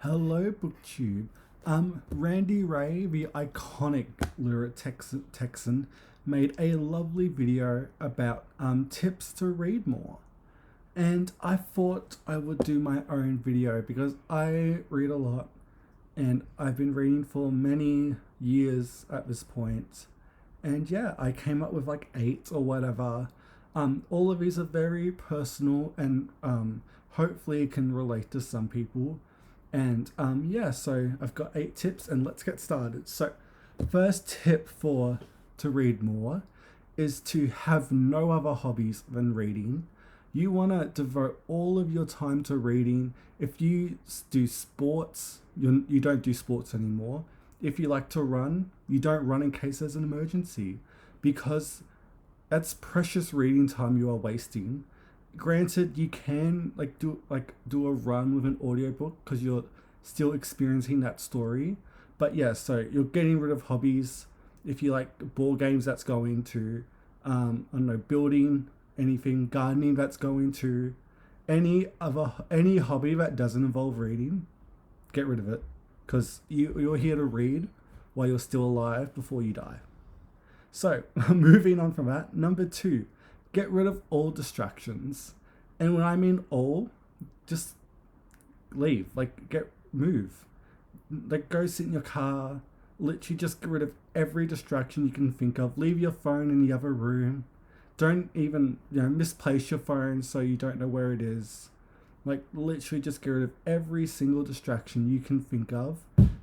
Hello, BookTube. Randy Ray, the iconic lyric Texan, made a lovely video about tips to read more. And I thought I would do my own video because I read a lot and I've been reading for many years at this point. And yeah, I came up with like eight or whatever. All of these are very personal and hopefully can relate to some people. And yeah, so I've got eight tips and let's get started. So, first tip for to read more is to have no other hobbies than reading. You want to devote all of your time to reading. If you do sports, you don't do sports anymore. If you like to run, you don't run in case there's an emergency because that's precious reading time you are wasting. Granted, you can do a run with an audiobook because you're still experiencing that story. But yeah, so you're getting rid of hobbies. If you like board games, that's going to I don't know, building, anything, gardening, that's going to any hobby that doesn't involve reading, get rid of it because you're here to read while you're still alive before you die. So, moving on from that, number two, get rid of all distractions. And when I mean all, just leave. Move. Like, go sit in your car. Literally, just get rid of every distraction you can think of. Leave your phone in the other room. Don't even, misplace your phone so you don't know where it is. Like, literally, just get rid of every single distraction you can think of.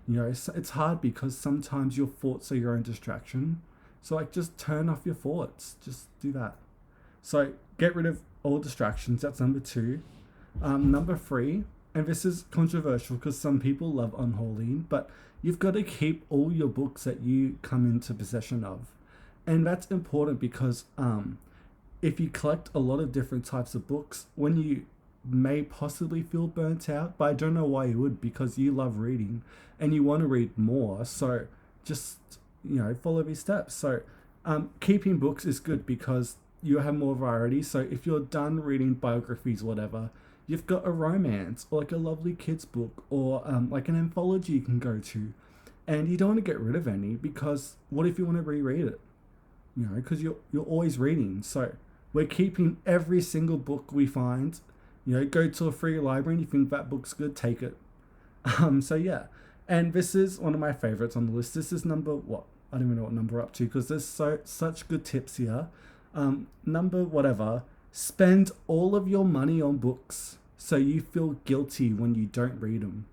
It's hard because sometimes your thoughts are your own distraction. So, just turn off your thoughts. Just do that. So, get rid of all distractions. That's number two. Number three, and this is controversial because some people love unholding, but you've got to keep all your books that you come into possession of. And that's important because if you collect a lot of different types of books, when you may possibly feel burnt out, but I don't know why you would because you love reading and you want to read more. So just, follow these steps. So keeping books is good because you have more variety. So if you're done reading biographies, whatever, you've got a romance or like a lovely kids book or like an anthology you can go to. And you don't want to get rid of any because what if you want to reread it? Because you're always reading. So we're keeping every single book we find. Go to a free library and you think that book's good, take it. So yeah. And this is one of my favorites on the list. This is number what? I don't even know what number we're up to because there's such good tips here. Number whatever. Spend all of your money on books so you feel guilty when you don't read them.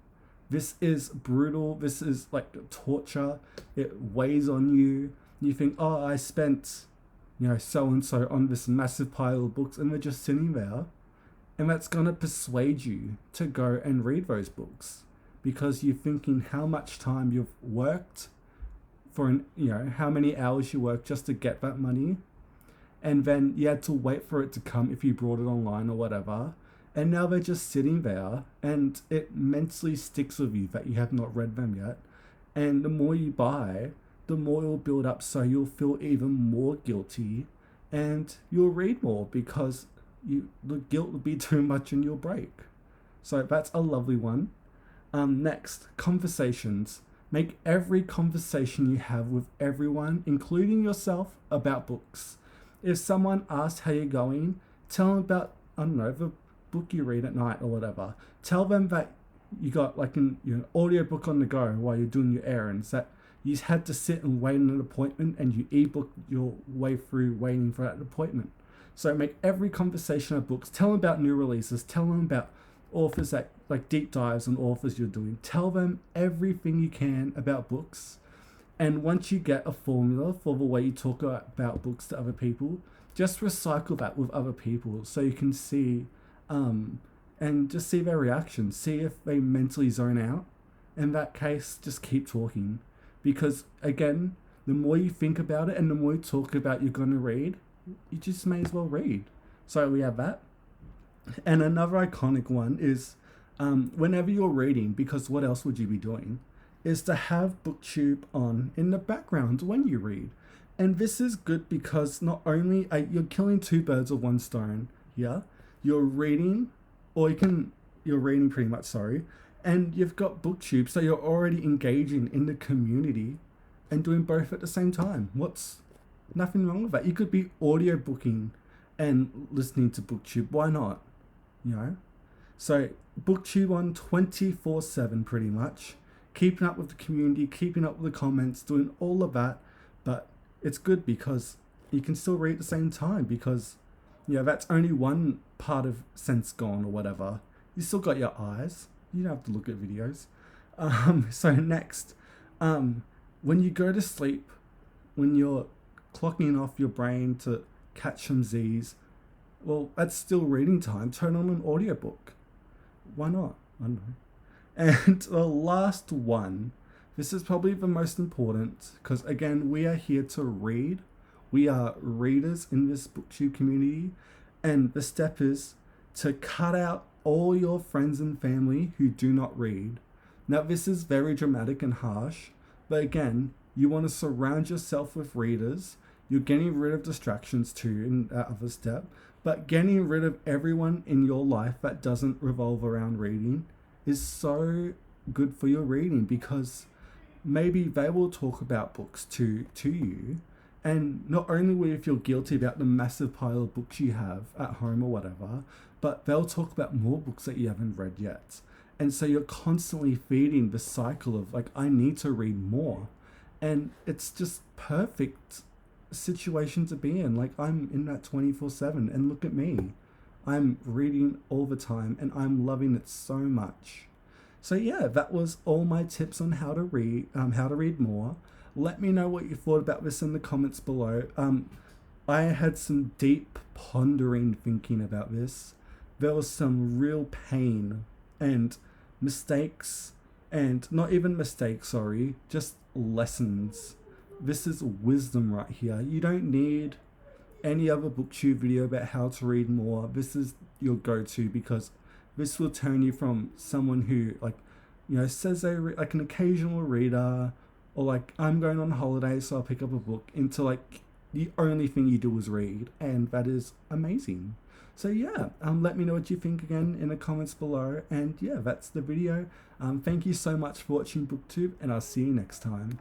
This is brutal. This is like torture. It weighs on you. You think, oh, I spent, so and so on this massive pile of books and they're just sitting there. And that's going to persuade you to go and read those books because you're thinking how much time you've worked for, how many hours you worked just to get that money. And then you had to wait for it to come if you brought it online or whatever. And now they're just sitting there and it mentally sticks with you that you have not read them yet. And the more you buy, the more it'll build up so you'll feel even more guilty and you'll read more because the guilt will be too much and you'll break. So that's a lovely one. Next, conversations. Make every conversation you have with everyone, including yourself, about books. If someone asks how you're going, tell them about, I don't know, the book you read at night or whatever. Tell them that you got like an audiobook on the go while you're doing your errands, that you had to sit and wait on an appointment and you ebook your way through waiting for that appointment. So make every conversation of books. Tell them about new releases. Tell them about authors that like deep dives on authors you're doing. Tell them everything you can about books. And once you get a formula for the way you talk about books to other people, just recycle that with other people so you can see and just see their reactions. See if they mentally zone out. In that case, just keep talking. Because again, the more you think about it and the more you talk about you're going to read, you just may as well read. So we have that. And another iconic one is whenever you're reading, because what else would you be doing, is to have BookTube on in the background when you read. And this is good because not only you're killing two birds with one stone here, you're reading, or you're reading pretty much, sorry, and you've got BookTube, so you're already engaging in the community and doing both at the same time. What's nothing wrong with that? You could be audiobooking and listening to BookTube. Why not? You know? So BookTube on 24/7 pretty much. Keeping up with the community, keeping up with the comments, doing all of that. But it's good because you can still read at the same time, because that's only one part of sense gone or whatever. You still got your eyes. You don't have to look at videos. So next, when you go to sleep, when you're clocking off your brain to catch some Z's, well, that's still reading time. Turn on an audiobook. Why not? I don't know. And the last one, this is probably the most important, because again, we are here to read. We are readers in this BookTube community, and the step is to cut out all your friends and family who do not read. Now, this is very dramatic and harsh, but again, you want to surround yourself with readers. You're getting rid of distractions too in that other step, but getting rid of everyone in your life that doesn't revolve around reading is so good for your reading, because maybe they will talk about books to you, and not only will you feel guilty about the massive pile of books you have at home or whatever, but they'll talk about more books that you haven't read yet. And so you're constantly feeding the cycle of like, I need to read more. And it's just perfect situation to be in. Like, I'm in that 24/7, and look at me. I'm reading all the time and I'm loving it so much. So yeah, that was all my tips on how to read more. Let me know what you thought about this in the comments below. I had some deep pondering thinking about this. There was some real pain and mistakes, and not even mistakes, sorry, just lessons. This is wisdom right here. You don't need any other BookTube video about how to read more. This is your go-to, because this will turn you from someone who says they like an occasional reader, or like, I'm going on holiday so I'll pick up a book, into like the only thing you do is read, and that is amazing. So yeah, let me know what you think again in the comments below, and yeah, that's the video. Thank you so much for watching BookTube, and I'll see you next time.